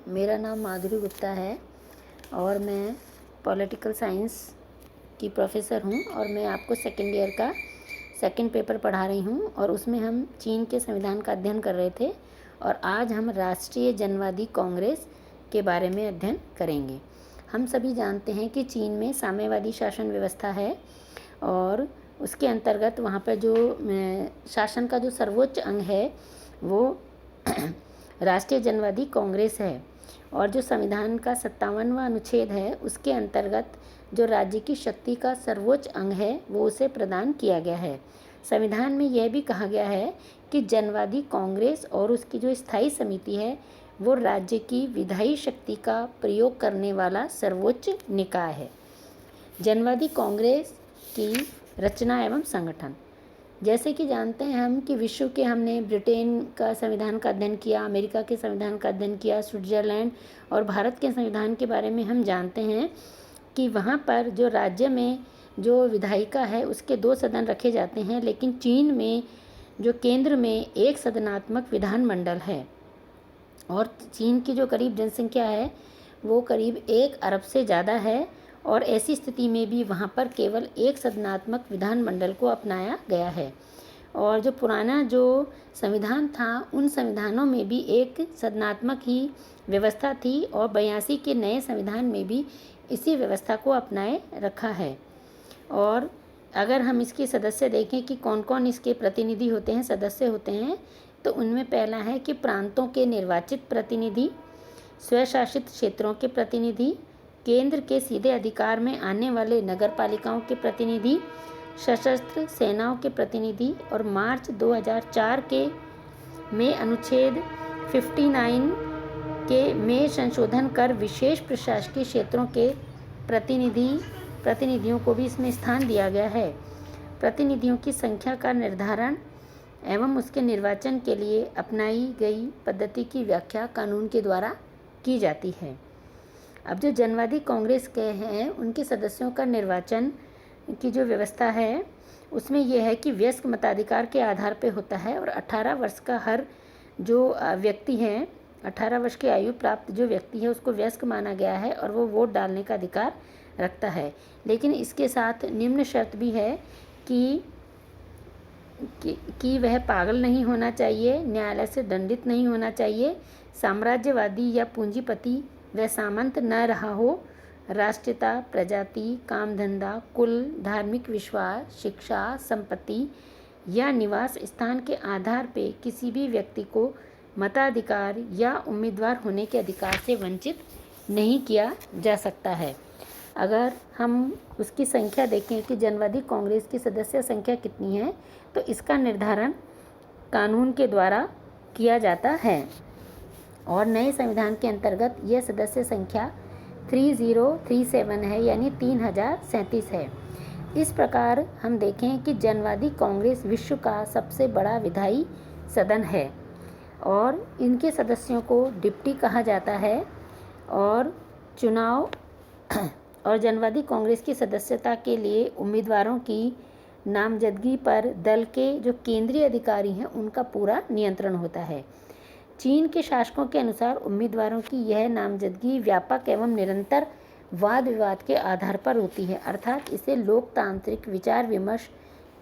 मेरा नाम माधुरी गुप्ता है और मैं पॉलिटिकल साइंस की प्रोफेसर हूँ और मैं आपको सेकेंड ईयर का सेकंड पेपर पढ़ा रही हूँ और उसमें हम चीन के संविधान का अध्ययन कर रहे थे और आज हम राष्ट्रीय जनवादी कांग्रेस के बारे में अध्ययन करेंगे। हम सभी जानते हैं कि चीन में साम्यवादी शासन व्यवस्था है और उसके अंतर्गत वहाँ पर जो शासन का जो सर्वोच्च अंग है वो राष्ट्रीय जनवादी कांग्रेस है और जो संविधान का 57वां अनुच्छेद है उसके अंतर्गत जो राज्य की शक्ति का सर्वोच्च अंग है वो उसे प्रदान किया गया है। संविधान में यह भी कहा गया है कि जनवादी कांग्रेस और उसकी जो स्थायी समिति है वो राज्य की विधायी शक्ति का प्रयोग करने वाला सर्वोच्च निकाय है। जनवादी कांग्रेस की रचना एवं संगठन, जैसे कि जानते हैं हम कि विश्व के हमने ब्रिटेन का संविधान का अध्ययन किया, अमेरिका के संविधान का अध्ययन किया, स्विट्ज़रलैंड और भारत के संविधान के बारे में हम जानते हैं कि वहाँ पर जो राज्य में जो विधायिका है उसके 2 सदन रखे जाते हैं, लेकिन चीन में जो केंद्र में एक सदनात्मक विधानमंडल है और चीन की जो करीब जनसंख्या है वो करीब 1 अरब से ज़्यादा है और ऐसी स्थिति में भी वहाँ पर केवल एक सदनात्मक विधानमंडल को अपनाया गया है। और जो पुराना जो संविधान था उन संविधानों में भी एक सदनात्मक ही व्यवस्था थी और 82 के नए संविधान में भी इसी व्यवस्था को अपनाए रखा है। और अगर हम इसके सदस्य देखें कि कौन कौन इसके प्रतिनिधि होते हैं, सदस्य होते हैं, तो उनमें पहला है कि प्रांतों के निर्वाचित प्रतिनिधि, स्वशासित क्षेत्रों के प्रतिनिधि, केंद्र के सीधे अधिकार में आने वाले नगर पालिकाओं के प्रतिनिधि, सशस्त्र सेनाओं के प्रतिनिधि और मार्च 2004 के में अनुच्छेद 59 के में संशोधन कर विशेष प्रशासकीय क्षेत्रों के प्रतिनिधियों को भी इसमें स्थान दिया गया है। प्रतिनिधियों की संख्या का निर्धारण एवं उसके निर्वाचन के लिए अपनाई गई पद्धति की व्याख्या कानून के द्वारा की जाती है। अब जो जनवादी कांग्रेस के हैं उनके सदस्यों का निर्वाचन की जो व्यवस्था है उसमें यह है कि वयस्क मताधिकार के आधार पर होता है और 18 वर्ष का हर जो व्यक्ति है, 18 वर्ष की आयु प्राप्त जो व्यक्ति है उसको वयस्क माना गया है और वो वोट डालने का अधिकार रखता है। लेकिन इसके साथ निम्न शर्त भी है कि वह पागल नहीं होना चाहिए, न्यायालय से दंडित नहीं होना चाहिए, साम्राज्यवादी या पूंजीपति व सामंत न रहा हो, राष्ट्रीयता, प्रजाति, काम धंधा, कुल, धार्मिक विश्वास, शिक्षा, संपत्ति या निवास स्थान के आधार पर किसी भी व्यक्ति को मताधिकार या उम्मीदवार होने के अधिकार से वंचित नहीं किया जा सकता है। अगर हम उसकी संख्या देखें कि जनवादी कांग्रेस की सदस्य संख्या कितनी है तो इसका निर्धारण कानून के द्वारा किया जाता है और नए संविधान के अंतर्गत यह सदस्य संख्या 3037 है, यानी 3037 है। इस प्रकार हम देखें कि जनवादी कांग्रेस विश्व का सबसे बड़ा विधायी सदन है और इनके सदस्यों को डिप्टी कहा जाता है और चुनाव और जनवादी कांग्रेस की सदस्यता के लिए उम्मीदवारों की नामजदगी पर दल के जो केंद्रीय अधिकारी हैं उनका पूरा नियंत्रण होता है। चीन के शासकों के अनुसार उम्मीदवारों की यह नामजदगी व्यापक एवं निरंतर वाद विवाद के आधार पर होती है, अर्थात इसे लोकतांत्रिक विचार विमर्श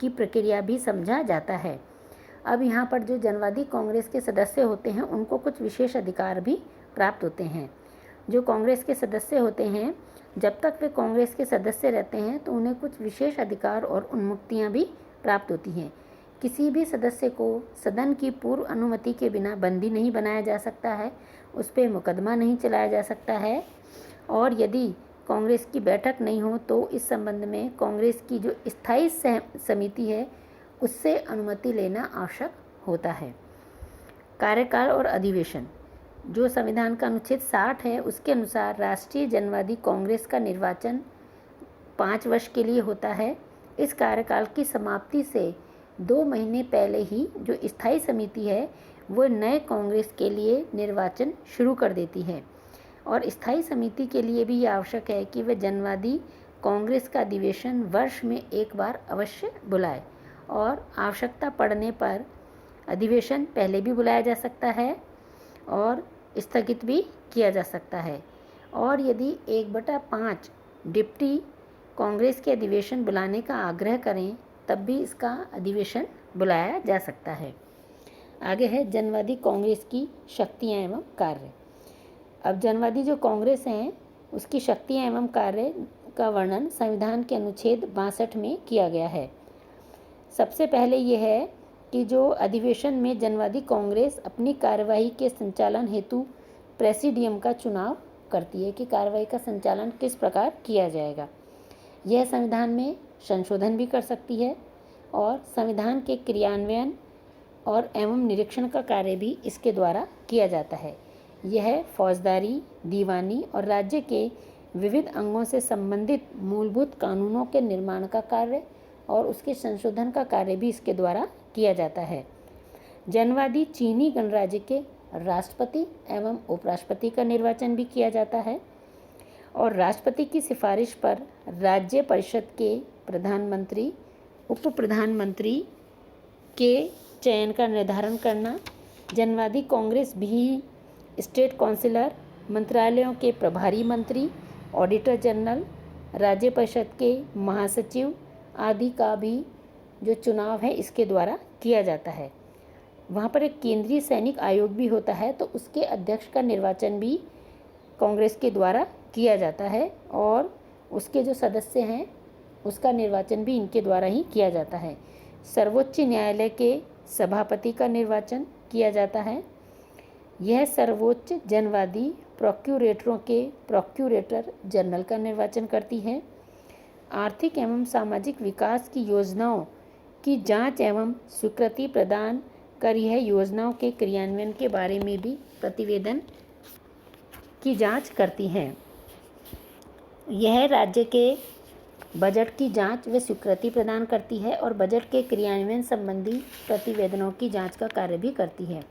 की प्रक्रिया भी समझा जाता है। अब यहाँ पर जो जनवादी कांग्रेस के सदस्य होते हैं उनको कुछ विशेष अधिकार भी प्राप्त होते हैं। जो कांग्रेस के सदस्य होते हैं जब तक वे कांग्रेस के सदस्य रहते हैं तो उन्हें कुछ विशेष अधिकार और उन्मुक्तियां भी प्राप्त होती हैं। किसी भी सदस्य को सदन की पूर्व अनुमति के बिना बंदी नहीं बनाया जा सकता है, उस पर मुकदमा नहीं चलाया जा सकता है और यदि कांग्रेस की बैठक नहीं हो तो इस संबंध में कांग्रेस की जो स्थायी समिति है उससे अनुमति लेना आवश्यक होता है। कार्यकाल और अधिवेशन, जो संविधान का अनुच्छेद 60 है उसके अनुसार राष्ट्रीय जनवादी कांग्रेस का निर्वाचन 5 वर्ष के लिए होता है। इस कार्यकाल की समाप्ति से 2 महीने पहले ही जो स्थायी समिति है वो नए कांग्रेस के लिए निर्वाचन शुरू कर देती है और स्थायी समिति के लिए भी यह आवश्यक है कि वह जनवादी कांग्रेस का अधिवेशन वर्ष में एक बार अवश्य बुलाए और आवश्यकता पड़ने पर अधिवेशन पहले भी बुलाया जा सकता है और स्थगित भी किया जा सकता है। और यदि 1/5 डिप्टी कांग्रेस के अधिवेशन बुलाने का आग्रह करें तब भी इसका अधिवेशन बुलाया जा सकता है। आगे है जनवादी कांग्रेस की शक्तियाँ एवं कार्य। अब जनवादी जो कांग्रेस हैं उसकी शक्तियाँ एवं कार्य का वर्णन संविधान के अनुच्छेद 62 में किया गया है। सबसे पहले ये है कि जो अधिवेशन में जनवादी कांग्रेस अपनी कार्यवाही के संचालन हेतु प्रेसिडियम का चुनाव करती है कि कार्यवाही का संचालन किस प्रकार किया जाएगा। यह संविधान में संशोधन भी कर सकती है और संविधान के क्रियान्वयन और एवं निरीक्षण का कार्य भी इसके द्वारा किया जाता है। यह फौजदारी, दीवानी और राज्य के विविध अंगों से संबंधित मूलभूत कानूनों के निर्माण का कार्य और उसके संशोधन का कार्य भी इसके द्वारा किया जाता है। जनवादी चीनी गणराज्य के राष्ट्रपति एवं उपराष्ट्रपति का निर्वाचन भी किया जाता है और राष्ट्रपति की सिफारिश पर राज्य परिषद के प्रधानमंत्री, उप प्रधानमंत्री के चयन का निर्धारण करना। जनवादी कांग्रेस भी स्टेट काउंसिलर, मंत्रालयों के प्रभारी मंत्री, ऑडिटर जनरल, राज्य परिषद के महासचिव आदि का भी जो चुनाव है इसके द्वारा किया जाता है। वहाँ पर एक केंद्रीय सैनिक आयोग भी होता है तो उसके अध्यक्ष का निर्वाचन भी कांग्रेस के द्वारा किया जाता है और उसके जो सदस्य हैं उसका निर्वाचन भी इनके द्वारा ही किया जाता है। सर्वोच्च न्यायालय के सभापति का निर्वाचन किया जाता है। यह सर्वोच्च जनवादी प्रोक्यूरेटरों के प्रोक्यूरेटर जनरल का निर्वाचन करती है। आर्थिक एवं सामाजिक विकास की योजनाओं की जांच एवं स्वीकृति प्रदान कर यह योजनाओं के क्रियान्वयन के बारे में भी प्रतिवेदन की जांच करती है। यह राज्य के बजट की जांच व स्वीकृति प्रदान करती है और बजट के क्रियान्वयन संबंधी प्रतिवेदनों की जांच का कार्य भी करती है।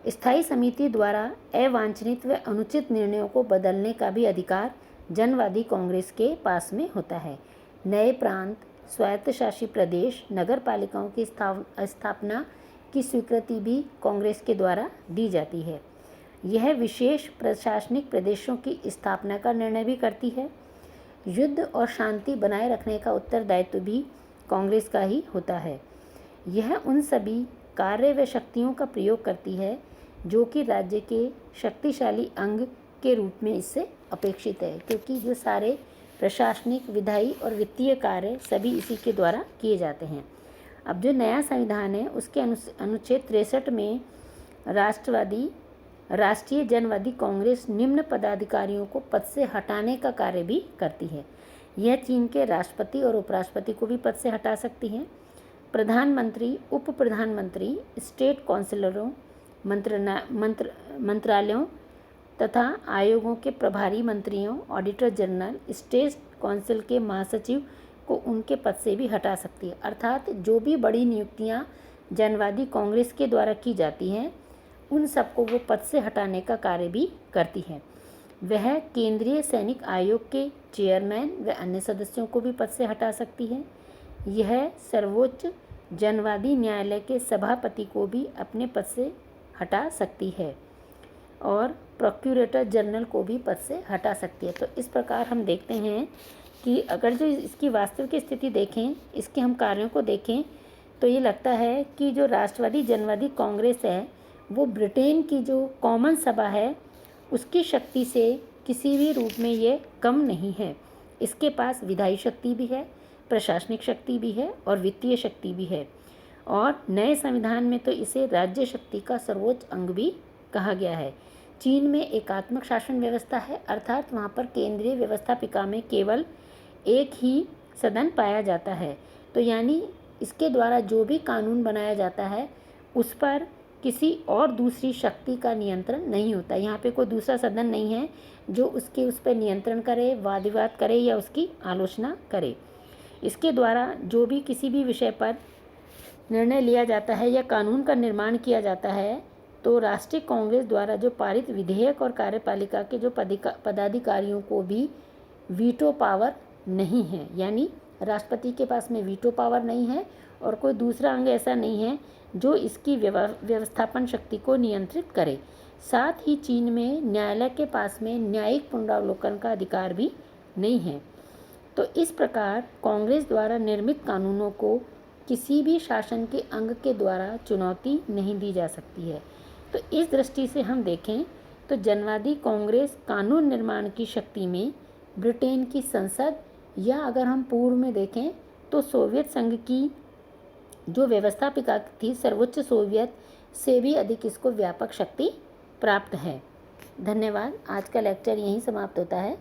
स्थायी समिति द्वारा अवांछनीय व अनुचित निर्णयों को बदलने का भी अधिकार जनवादी कांग्रेस के पास में होता है। नए प्रांत, स्वायत्तशासी प्रदेश, नगर पालिकाओं की स्थापना की स्वीकृति भी कांग्रेस के द्वारा दी जाती है। यह विशेष प्रशासनिक प्रदेशों की स्थापना का निर्णय भी करती है। युद्ध और शांति बनाए रखने का उत्तरदायित्व भी कांग्रेस का ही होता है। यह उन सभी कार्य व शक्तियों का प्रयोग करती है जो कि राज्य के शक्तिशाली अंग के रूप में इससे अपेक्षित है, क्योंकि जो सारे प्रशासनिक, विधायी और वित्तीय कार्य सभी इसी के द्वारा किए जाते हैं। अब जो नया संविधान है उसके अनुच्छेद 63 में राष्ट्रीय जनवादी कांग्रेस निम्न पदाधिकारियों को पद से हटाने का कार्य भी करती है। यह चीन के राष्ट्रपति और उपराष्ट्रपति को भी पद से हटा सकती है। प्रधानमंत्री, उप प्रधानमंत्री, स्टेट काउंसिलरों, मंत्रालयों तथा आयोगों के प्रभारी मंत्रियों, ऑडिटर जनरल, स्टेट काउंसिल के महासचिव को उनके पद से भी हटा सकती है। अर्थात जो भी बड़ी नियुक्तियां जनवादी कांग्रेस के द्वारा की जाती हैं उन सबको वो पद से हटाने का कार्य भी करती है। वह केंद्रीय सैनिक आयोग के चेयरमैन व अन्य सदस्यों को भी पद से हटा सकती है। यह सर्वोच्च जनवादी न्यायालय के सभापति को भी अपने पद से हटा सकती है और प्रोक्यूरेटर जनरल को भी पद से हटा सकती है। तो इस प्रकार हम देखते हैं कि अगर जो इसकी वास्तविक स्थिति देखें, इसके हम कार्यों को देखें तो ये लगता है कि जो राष्ट्रवादी जनवादी कांग्रेस है वो ब्रिटेन की जो कॉमन सभा है उसकी शक्ति से किसी भी रूप में ये कम नहीं है। इसके पास विधायी शक्ति भी है, प्रशासनिक शक्ति भी है और वित्तीय शक्ति भी है। और नए संविधान में तो इसे राज्य शक्ति का सर्वोच्च अंग भी कहा गया है। चीन में एकात्मक शासन व्यवस्था है, अर्थात वहाँ पर केंद्रीय व्यवस्थापिका में केवल एक ही सदन पाया जाता है। तो यानी इसके द्वारा जो भी कानून बनाया जाता है उस पर किसी और दूसरी शक्ति का नियंत्रण नहीं होता। यहाँ पे कोई दूसरा सदन नहीं है जो उस पर नियंत्रण करे, वाद विवाद करे या उसकी आलोचना करे। इसके द्वारा जो भी किसी भी विषय पर निर्णय लिया जाता है या कानून का निर्माण किया जाता है तो राष्ट्रीय कांग्रेस द्वारा जो पारित विधेयक और कार्यपालिका के जो पदाधिकारियों को भी वीटो पावर नहीं है, यानी राष्ट्रपति के पास में वीटो पावर नहीं है और कोई दूसरा अंग ऐसा नहीं है जो इसकी व्यवस्थापन शक्ति को नियंत्रित करे। साथ ही चीन में न्यायालय के पास में न्यायिक पुनरावलोकन का अधिकार भी नहीं है। तो इस प्रकार कांग्रेस द्वारा निर्मित कानूनों को किसी भी शासन के अंग के द्वारा चुनौती नहीं दी जा सकती है। तो इस दृष्टि से हम देखें तो जनवादी कांग्रेस कानून निर्माण की शक्ति में ब्रिटेन की संसद, या अगर हम पूर्व में देखें तो सोवियत संघ की जो व्यवस्थापिका थी सर्वोच्च सोवियत से भी अधिक इसको व्यापक शक्ति प्राप्त है। धन्यवाद। आज का लेक्चर यहीं समाप्त होता है।